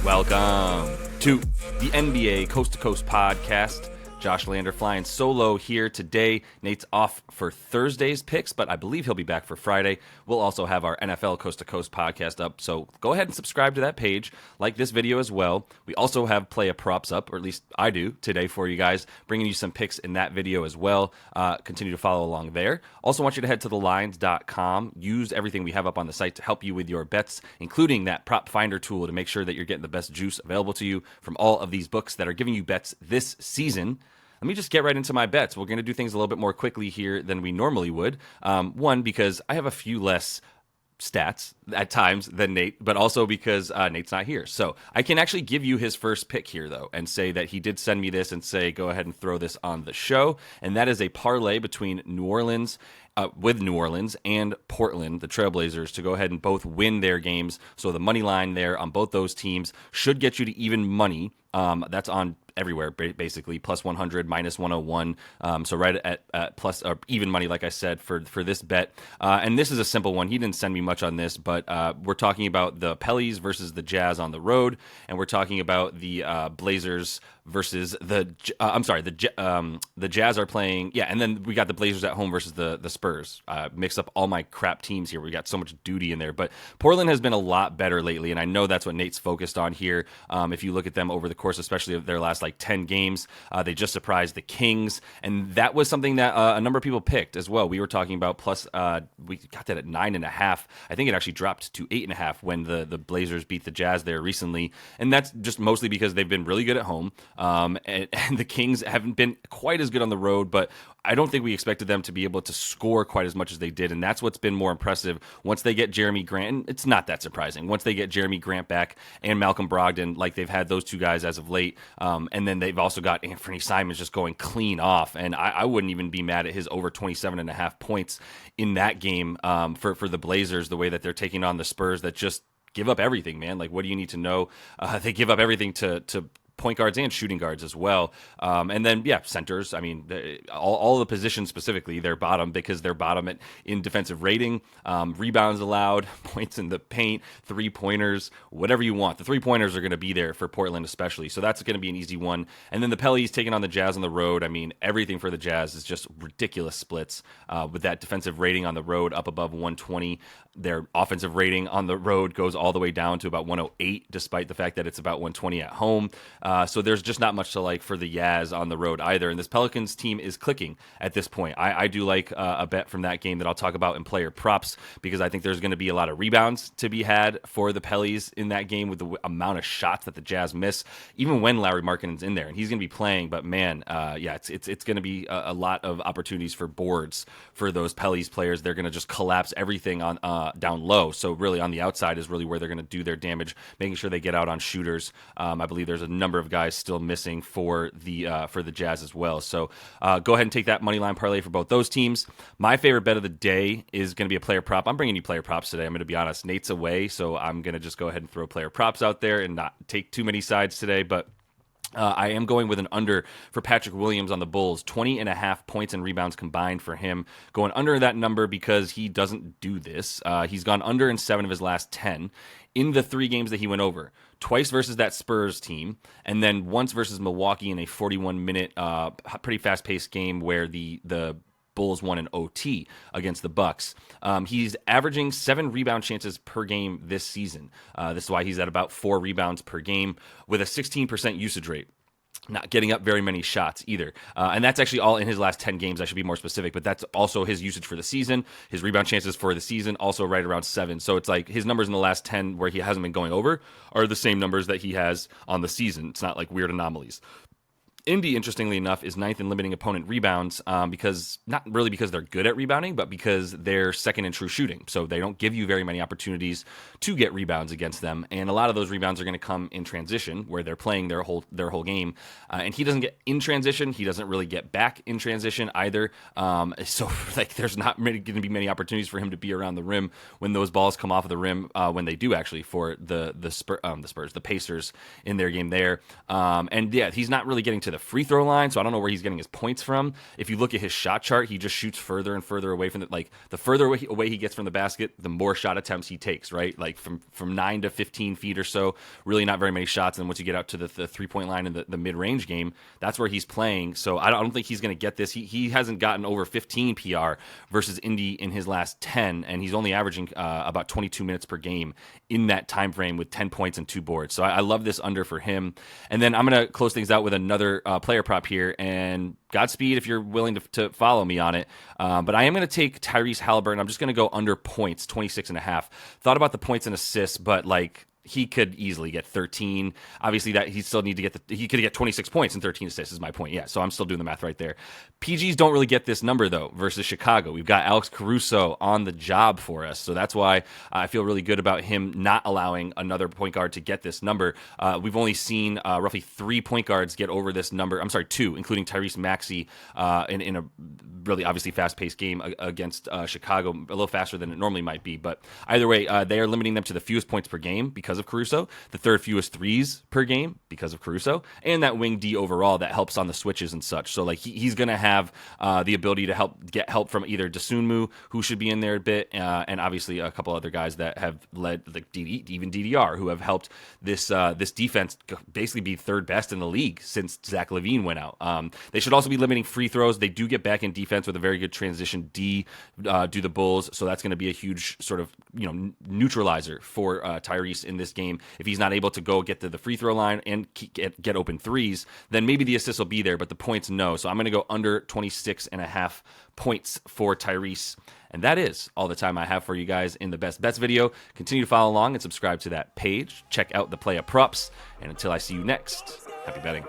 Welcome to the NBA Coast to Coast podcast. Josh Lander flying solo here today. Nate's off for Thursday's picks, but I believe he'll be back for Friday. We'll also have our NFL Coast to Coast podcast up, so go ahead and subscribe to that page, like this video as well. We also have Play a Props up, or at least I do today for you guys, bringing you some picks in that video as well. Continue to follow along there. Also want you to head to thelines.com. Use everything we have up on the site to help you with your bets, including that prop finder tool to make sure that you're getting the best juice available to you from all of these books that are giving you bets this season. Let me just get right into my bets. We're going to do things a little bit more quickly here than we normally would. One, because I have a few less stats at times than Nate, but also because Nate's not here. So I can actually give you his first pick here, though, and say that he did send me this and say, go ahead and throw this on the show. And that is a parlay between New Orleans and Portland, the Trailblazers, to go ahead and both win their games. So the money line there on both those teams should get you to even money. That's on everywhere, basically, plus 100, minus 101. So right at plus or even money, like I said, for this bet. And this is a simple one. He didn't send me much on this, but we're talking about the Pellies versus the Jazz on the road, and we're talking about the Blazers versus the Jazz are playing. Yeah, and then we got the Blazers at home versus the Spurs. Mix up all my crap teams here. We got so much duty in there, but Portland has been a lot better lately, and I know that's what Nate's focused on here. If you look at them over the course, especially of their last 10 games, they just surprised the Kings, and that was something that a number of people picked as well. We were talking about plus, we got that at 9.5. I think it actually dropped to 8.5 when the Blazers beat the Jazz there recently, and that's just mostly because they've been really good at home, and the Kings haven't been quite as good on the road, but I don't think we expected them to be able to score quite as much as they did, and that's what's been more impressive. Once they get Jeremy Grant, and it's not that surprising, once they get Jeremy Grant back and Malcolm Brogdon, like they've had those two guys as of late, and then they've also got Anthony Simons just going clean off, and I wouldn't even be mad at his over 27.5 points in that game for the Blazers, the way that they're taking on the Spurs that just give up everything, man. Like, what do you need to know? They give up everything to point guards and shooting guards as well. And then, centers. I mean, all the positions specifically, they're bottom because they're bottom in defensive rating, rebounds allowed, points in the paint, three-pointers, whatever you want. The three-pointers are going to be there for Portland especially, so that's going to be an easy one. And then the Pellies taking on the Jazz on the road. I mean, everything for the Jazz is just ridiculous splits with that defensive rating on the road up above 120. Their offensive rating on the road goes all the way down to about 108, despite the fact that it's about 120 at home. So there's just not much to like for the Jazz on the road either. And this Pelicans team is clicking at this point. I do like a bet from that game that I'll talk about in player props, because I think there's going to be a lot of rebounds to be had for the Pellies in that game with the amount of shots that the Jazz miss, even when Larry Markkanen's in there. And he's going to be playing, but man, it's going to be a lot of opportunities for boards for those Pellies players. They're going to just collapse everything on down low. So really on the outside is really where they're going to do their damage, making sure they get out on shooters. I believe there's a number of guys still missing for the Jazz as well. So go ahead and take that money line parlay for both those teams. My favorite bet of the day is going to be a player prop. I'm bringing you player props today. I'm going to be honest. Nate's away, so I'm going to just go ahead and throw player props out there and not take too many sides today, but I am going with an under for Patrick Williams on the Bulls, 20.5 points and rebounds combined for him. Going under that number because he doesn't do this. He's gone under in 7 of his last 10 in the 3 games that he went over. Twice versus that Spurs team, and then once versus Milwaukee in a 41-minute, pretty fast-paced game where the Bulls won an OT against the Bucks. He's averaging 7 rebound chances per game this season. This is why he's at about 4 rebounds per game with a 16% usage rate. Not getting up very many shots either. And that's actually all in his last 10 games. I should be more specific, but that's also his usage for the season. His rebound chances for the season, also right around 7. So it's like his numbers in the last 10 where he hasn't been going over are the same numbers that he has on the season. It's not like weird anomalies. Indy, interestingly enough, is 9th in limiting opponent rebounds because not really because they're good at rebounding, but because they're second in true shooting. So they don't give you very many opportunities to get rebounds against them. And a lot of those rebounds are going to come in transition where they're playing their whole game. And he doesn't get in transition. He doesn't really get back in transition either. So like there's not going to be many opportunities for him to be around the rim when those balls come off of the rim when they do actually for the Spurs, the Pacers in their game there. And yeah, he's not really getting to the the free throw line, so I don't know where he's getting his points from. If you look at his shot chart, he just shoots further and further away from the further away he gets from the basket, the more shot attempts he takes, right? Like from 9 to 15 feet or so, really not very many shots. And once you get out to the 3-point line in the mid-range game, that's where he's playing. So I don't think he's going to get this. He hasn't gotten over 15 PR versus Indy in his last 10, and he's only averaging about 22 minutes per game in that time frame with 10 points and 2 boards. So I love this under for him. And then I'm going to close things out with another player prop here, and Godspeed if you're willing to follow me on it. But I am going to take Tyrese Halliburton. I'm just going to go under points, 26.5. Thought about the points and assists, but he could easily get 13. Obviously, that he still need to get he could get 26 points and 13 assists is my point. Yeah, so I'm still doing the math right there. PGs don't really get this number though versus Chicago. We've got Alex Caruso on the job for us, so that's why I feel really good about him not allowing another point guard to get this number. We've only seen roughly 3 point guards get over this number. I'm sorry, 2, including Tyrese Maxey in a really obviously fast-paced game against Chicago, a little faster than it normally might be. But either way, they are limiting them to the fewest points per game because of Caruso, the third fewest threes per game because of Caruso, and that wing D overall that helps on the switches and such. So he's going to have the ability to get help from either Dosunmu, who should be in there a bit, and obviously a couple other guys that have led, like even DDR, who have helped this defense basically be third best in the league since Zach LaVine went out. They should also be limiting free throws. They do get back in defense with a very good transition D, do the Bulls, so that's going to be a huge sort of neutralizer for Tyrese in this game. If he's not able to go get to the free throw line and get open threes, then maybe the assists will be there, but the points, no. So I'm going to go under 26.5 points for Tyrese. And that is all the time I have for you guys in the Best Bets video. Continue to follow along and subscribe to that page. Check out the Playa Props. And until I see you next, happy betting.